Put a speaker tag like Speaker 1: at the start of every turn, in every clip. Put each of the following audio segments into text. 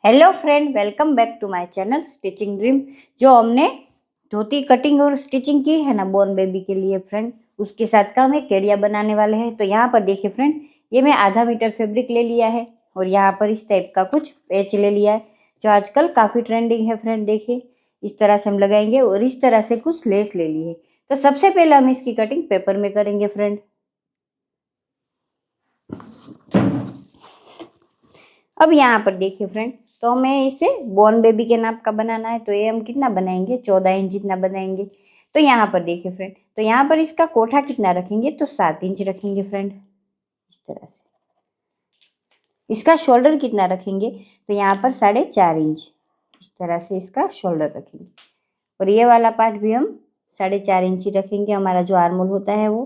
Speaker 1: Hello friend, welcome back to my channel stitching dream. जो हमने धोती cutting और stitching की है ना बोर्न बेबी के लिए फ्रेंड, उसके साथ का हम एक केडिया बनाने वाले हैं। तो यहाँ पर देखिए फ्रेंड, ये मैं आधा मीटर फैब्रिक ले लिया है और यहाँ पर इस टाइप का कुछ पैच ले लिया है जो आजकल काफ़ी ट्रेंडिंग है फ्रेंड। देखिए इस तरह से हम लगाएंगे और इस तरह से कुछ लेस ले ली है। तो सबसे पहले हम इसकी कटिंग पेपर में करेंगे फ्रेंड। अब यहाँ पर देखिए फ्रेंड, तो हमें इसे बोर्न बेबी के नाप का बनाना है। तो ये हम कितना बनाएंगे, 14 इंच जितना बनाएंगे। तो यहाँ पर देखिए फ्रेंड, तो यहाँ पर इसका कोठा कितना रखेंगे, तो 7 इंच रखेंगे फ्रेंड। इस तरह से इसका शोल्डर कितना रखेंगे, तो यहाँ पर 4.5 इंच इस तरह से इसका शोल्डर रखेंगे। और ये वाला पार्ट भी हम 4.5 इंच ही रखेंगे। हमारा जो आर्मोल होता है वो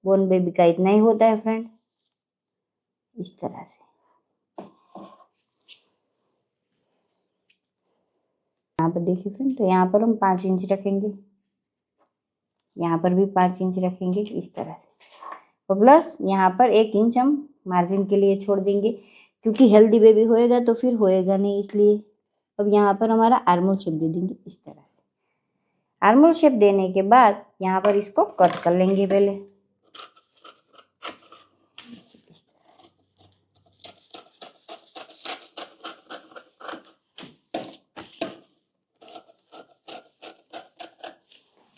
Speaker 1: बोर्न बेबी का इतना ही होता है फ्रेंड। इस तरह से यहाँ पर देखिए फ्रेंड, तो यहाँ पर हम 5 इंच रखेंगे, यहाँ पर भी 5 इंच रखेंगे इस तरह से। और प्लस यहाँ पर 1 इंच हम मार्जिन के लिए छोड़ देंगे, क्योंकि हेल्दी बेबी होएगा तो फिर होएगा नहीं, इसलिए। अब यहाँ पर हमारा आर्मोल शेप दे देंगे इस तरह से। आर्मोल शेप देने के बाद यहाँ पर इसको कट कर लेंगे पहले।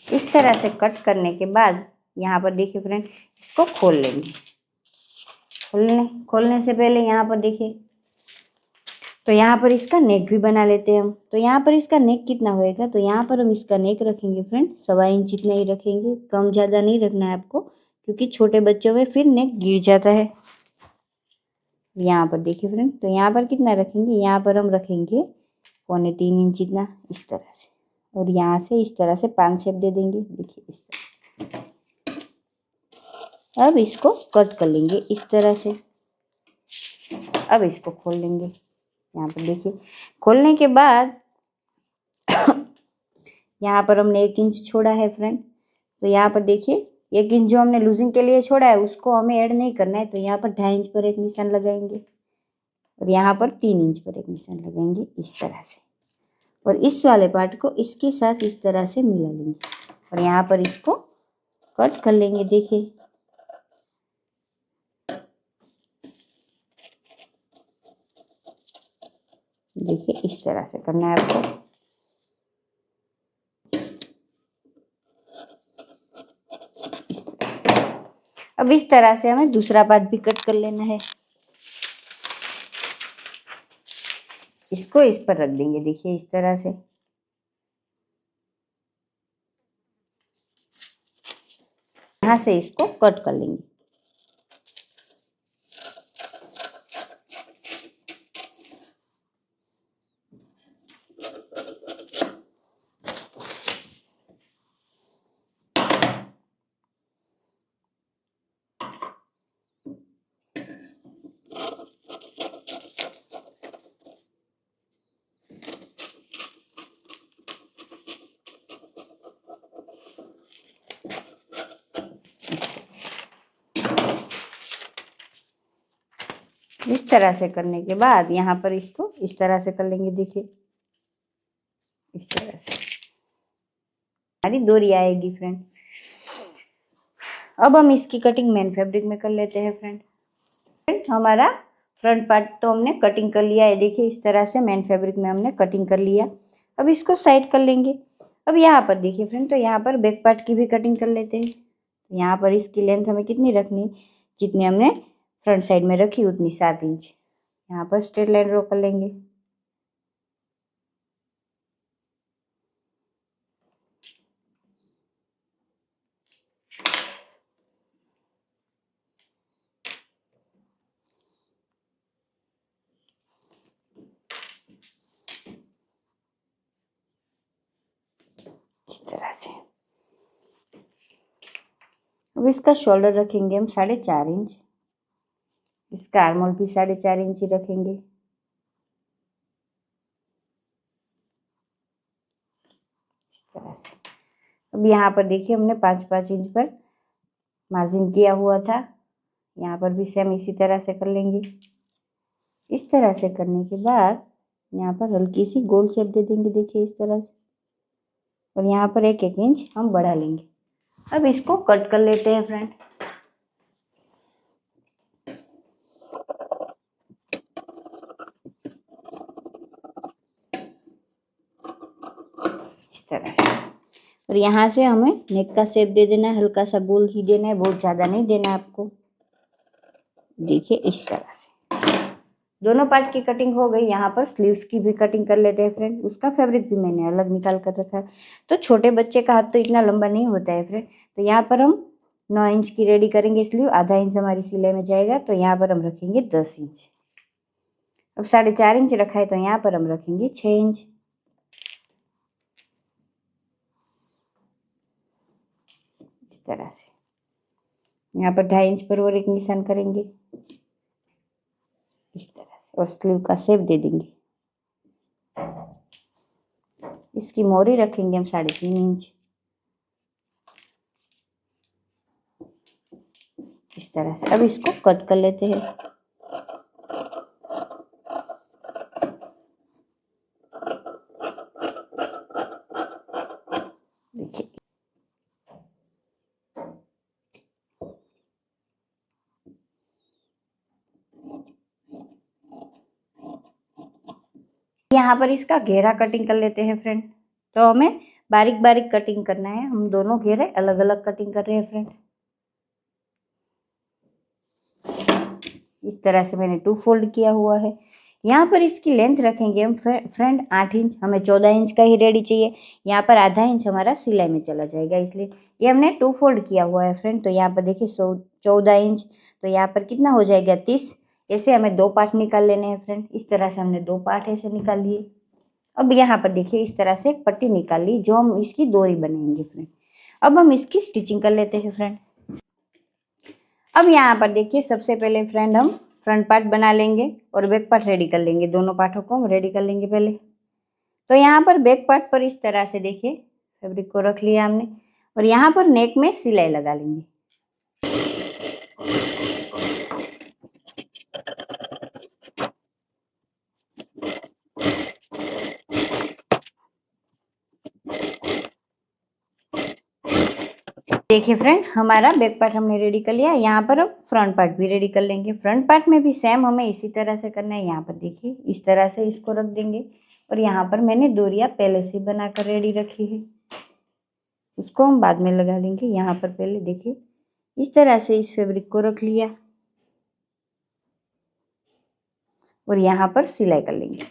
Speaker 1: इस तरह से कट करने के बाद यहाँ पर देखिए फ्रेंड, इसको खोल लेंगे। खोलने से पहले यहाँ पर देखिए, तो यहाँ पर इसका नेक भी बना लेते हैं हम। तो यहाँ पर इसका नेक कितना होएगा, तो यहाँ पर हम इसका नेक रखेंगे फ्रेंड 1.25 इंच इतना ही रखेंगे। कम ज़्यादा नहीं रखना है आपको, क्योंकि छोटे बच्चों में फिर नेक गिर जाता है। यहाँ पर देखिए फ्रेंड, तो यहाँ पर कितना रखेंगे, यहाँ पर हम रखेंगे 3.25 इंच इतना इस तरह से। और यहाँ से इस तरह से 5 शेप दे देंगे, देखिए इस तरह। अब इसको कट कर लेंगे इस तरह से। अब इसको खोल लेंगे। यहाँ पर देखिए, खोलने के बाद यहाँ पर हमने 1 इंच छोड़ा है फ्रेंड। तो यहाँ पर देखिए 1 इंच जो हमने लूजिंग के लिए छोड़ा है उसको हमें ऐड नहीं करना है। तो यहाँ पर 2.5 इंच पर एक निशान लगाएंगे और यहाँ पर 3 इंच पर एक निशान लगाएंगे इस तरह से। और इस वाले पार्ट को इसके साथ इस तरह से मिला लेंगे और यहाँ पर इसको कट कर लेंगे। देखिए देखिए इस तरह से करना है आपको। अब इस तरह से हमें दूसरा पार्ट भी कट कर लेना है। इसको इस पर रख देंगे, देखिए इस तरह से। यहाँ से इसको कट कर लेंगे। इस तरह से करने के बाद यहाँ पर इसको इस तरह से कर लेंगे, देखिए इस तरह से हमारी डोरी आएगी फ्रेंड। अब हम इसकी कटिंग मेन फैब्रिक में कर लेते हैं फ्रेंड। हमारा फ्रंट पार्ट तो हमने कटिंग कर लिया है, देखिए इस तरह से मेन फैब्रिक में हमने कटिंग कर लिया। अब इसको साइड कर लेंगे। अब यहाँ पर देखिए फ्रेंड, तो यहाँ पर बैक पार्ट की भी कटिंग कर लेते हैं। यहाँ पर इसकी लेंथ हमें कितनी रखनी, जितनी हमने फ्रंट साइड में रखी उतनी 7 इंच। यहाँ पर स्ट्रेट लाइन ड्रॉ कर लेंगे। इस तरह से अब इसका शोल्डर रखेंगे हम 4.5 इंच। इसका आर्मोल भी 4.5 इंच ही रखेंगे। इस तरह से अब यहाँ पर देखिए हमने 5-5 इंच पर मार्जिन किया हुआ था, यहाँ पर भी सेम इसी तरह से कर लेंगे। इस तरह से करने के बाद यहाँ पर हल्की सी गोल शेप दे देंगे, देखिए इस तरह से। और यहाँ पर 1-1 इंच हम बढ़ा लेंगे। अब इसको कट कर लेते हैं फ्रेंड। इस तरह से। और यहाँ से हमें नेक का शेप दे देना है, हल्का सा गोल ही देना है, बहुत ज्यादा नहीं देना है आपको। देखिए इस तरह से दोनों पार्ट की कटिंग हो गई। यहाँ पर स्लीव्स की भी कटिंग कर लेते हैं फ्रेंड। उसका फैब्रिक भी मैंने अलग निकाल कर रखा है। तो छोटे बच्चे का हाथ तो इतना लंबा नहीं होता है फ्रेंड। तो यहाँ पर हम 9 इंच की रेडी करेंगे स्लीव, आधा इंच हमारी सिलाई में जाएगा। तो यहाँ पर हम रखेंगे 10 इंच। अब 4.5 इंच रखा है, तो यहाँ पर हम रखेंगे 6 इंच। इस तरह से यहाँ पर 2.5 इंच पर और एक निशान करेंगे इस तरह से, और स्लीव का शेप दे देंगे। इसकी मोहरी रखेंगे हम 3.5 इंच इस तरह से। अब इसको कट कर लेते हैं। देखिए यहाँ पर इसका घेरा कटिंग कर लेते हैं फ्रेंड। तो हमें बारीक बारीक कटिंग करना है। हम दोनों घेरे अलग अलग कटिंग कर रहे हैं फ्रेंड। इस तरह से मैंने 2 फोल्ड किया हुआ है। यहाँ पर इसकी लेंथ रखेंगे हम फ्रेंड 8 इंच। हमें 14 इंच का ही रेडी चाहिए। यहाँ पर आधा इंच हमारा सिलाई में चला जाएगा, इसलिए ये हमने 2 फोल्ड किया हुआ है फ्रेंड। तो यहाँ पर देखिए 14 इंच, तो यहाँ पर कितना हो जाएगा 30। ऐसे हमें 2 पार्ट निकाल लेने हैं फ्रेंड। इस तरह से हमने 2 पार्ट ऐसे निकाल लिए। अब यहाँ पर देखिए इस तरह से एक पट्टी निकाल ली, जो हम इसकी डोरी बनाएंगे फ्रेंड। अब हम इसकी स्टिचिंग कर लेते हैं फ्रेंड। अब यहाँ पर देखिए सबसे पहले फ्रेंड हम फ्रंट पार्ट बना लेंगे और बैक पार्ट रेडी कर लेंगे। दोनों पार्टों को हम रेडी कर लेंगे पहले। तो यहाँ पर बैक पार्ट पर इस तरह से देखिए फैब्रिक को रख लिया हमने, और यहाँ पर नेक में सिलाई लगा लेंगे। देखिए फ्रेंड हमारा बैक पार्ट हमने रेडी कर लिया। यहाँ पर अब फ्रंट पार्ट भी रेडी कर लेंगे। फ्रंट पार्ट में भी सेम हमें इसी तरह से करना है। यहाँ पर देखिए इस तरह से इसको रख देंगे, और यहाँ पर मैंने डोरियां पहले से बनाकर रेडी रखी है, उसको हम बाद में लगा लेंगे। यहाँ पर पहले देखिए इस तरह से इस फैब्रिक को रख लिया, और यहाँ पर सिलाई कर लेंगे।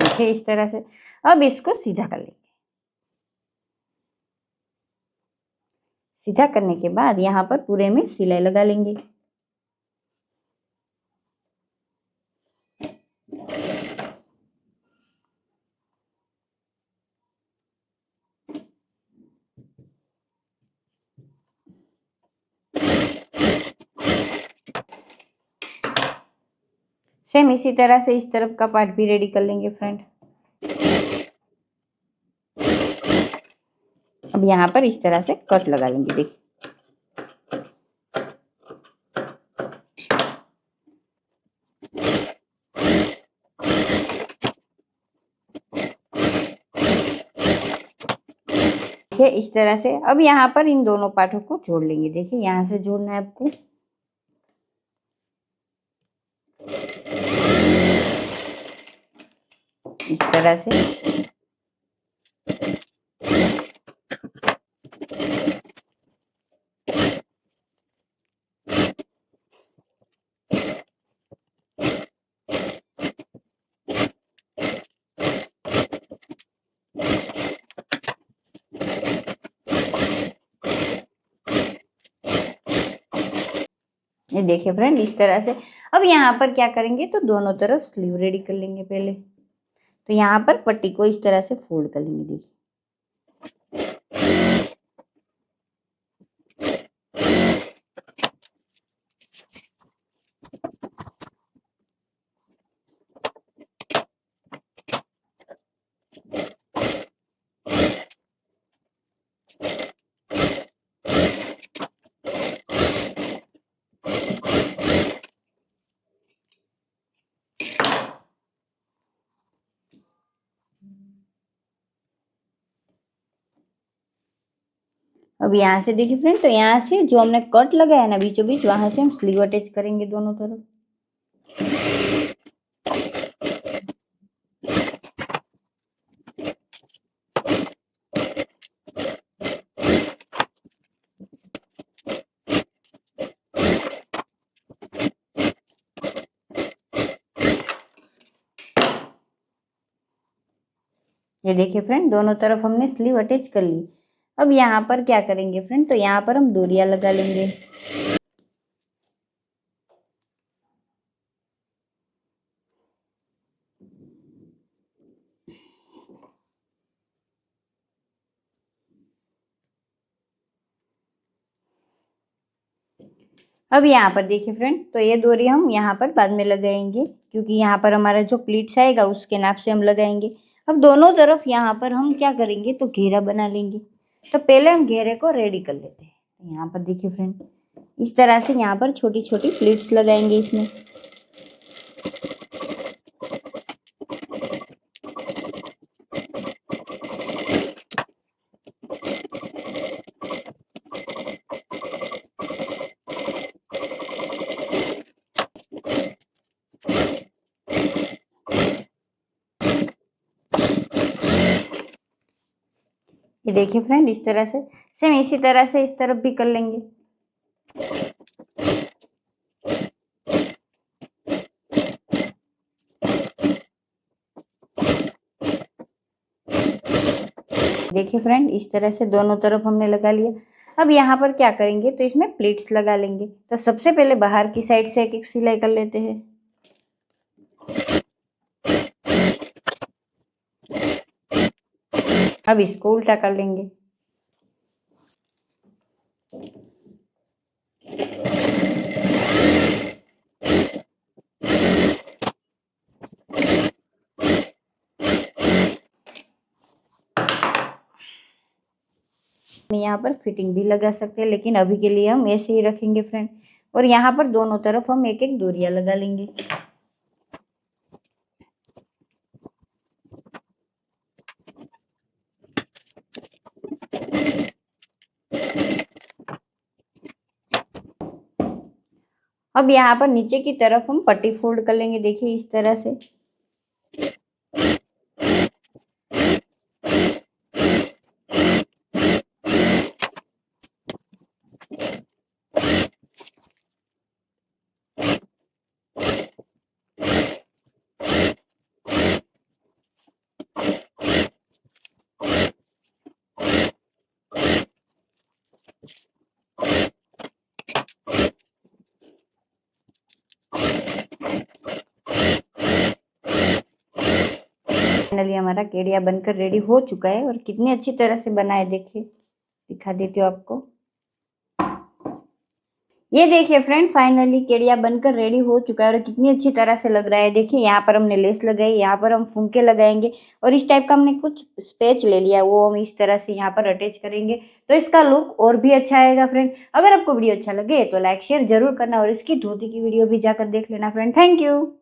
Speaker 1: देखिए इस तरह से। अब इसको सीधा कर लेंगे। सीधा करने के बाद यहाँ पर पूरे में सिलाई लगा लेंगे। सेम इसी तरह से इस तरफ का पार्ट भी रेडी कर लेंगे फ्रेंड। अब यहाँ पर इस तरह से कट लगा लेंगे। देखिए इस तरह से। अब यहाँ पर इन दोनों पार्टों को जोड़ लेंगे। देखिए यहाँ से जोड़ना है आपको। इस तरह से। ये देखिए फ्रेंड इस तरह से। अब यहाँ पर क्या करेंगे, तो दोनों तरफ स्लीव रेडी कर लेंगे पहले। तो यहाँ पर पट्टी को इस तरह से फोल्ड कर लेंगे। देखिए अब यहाँ से देखिए फ्रेंड, तो यहाँ से जो हमने कट लगाया ना बीचों बीच, वहां से हम स्लीव अटैच करेंगे दोनों तरफ। ये देखिए फ्रेंड, दोनों तरफ हमने स्लीव अटैच कर ली। अब यहाँ पर क्या करेंगे फ्रेंड, तो यहाँ पर हम डोरिया लगा लेंगे। अब यहाँ पर देखिए फ्रेंड, तो ये डोरी हम यहाँ पर बाद में लगाएंगे, क्योंकि यहाँ पर हमारा जो प्लीट्स आएगा उसके नाप से हम लगाएंगे। अब दोनों तरफ यहाँ पर हम क्या करेंगे, तो घेरा बना लेंगे। तो पहले हम घेरे को रेडी कर लेते हैं। यहाँ पर देखिए फ्रेंड, इस तरह से यहाँ पर छोटी छोटी प्लीट्स लगाएंगे इसमें। ये देखिए फ्रेंड, इस तरह से सेम इसी तरह से इस तरफ भी कर लेंगे। देखिए फ्रेंड, इस तरह से दोनों तरफ हमने लगा लिया। अब यहाँ पर क्या करेंगे, तो इसमें प्लीट्स लगा लेंगे। तो सबसे पहले बाहर की साइड से एक एक सिलाई कर लेते हैं। अब इसको उल्टा कर लेंगे। यहाँ पर फिटिंग भी लगा सकते हैं, लेकिन अभी के लिए हम ऐसे ही रखेंगे फ्रेंड। और यहाँ पर दोनों तरफ हम एक एक डोरिया लगा लेंगे। अब यहाँ पर नीचे की तरफ हम पट्टी फोल्ड कर लेंगे, देखिए इस तरह से। फाइनली हमारा केडिया बनकर रेडी हो चुका है। और कितनी अच्छी तरह से बना है, देखिए दिखा देती हूँ आपको। ये देखिए फ्रेंड, फाइनली केडिया बनकर रेडी हो चुका है और कितनी अच्छी तरह से लग रहा है। देखिए यहाँ पर हमने लेस लगाई, यहाँ पर हम फुंके लगाएंगे और इस टाइप का हमने कुछ स्पेच ले लिया, वो हम इस तरह से यहाँ पर अटैच करेंगे तो इसका लुक और भी अच्छा आएगा फ्रेंड। अगर आपको वीडियो अच्छा लगे तो लाइक शेयर जरूर करना और इसकी धोती की वीडियो भी जाकर देख लेना फ्रेंड। Thank you.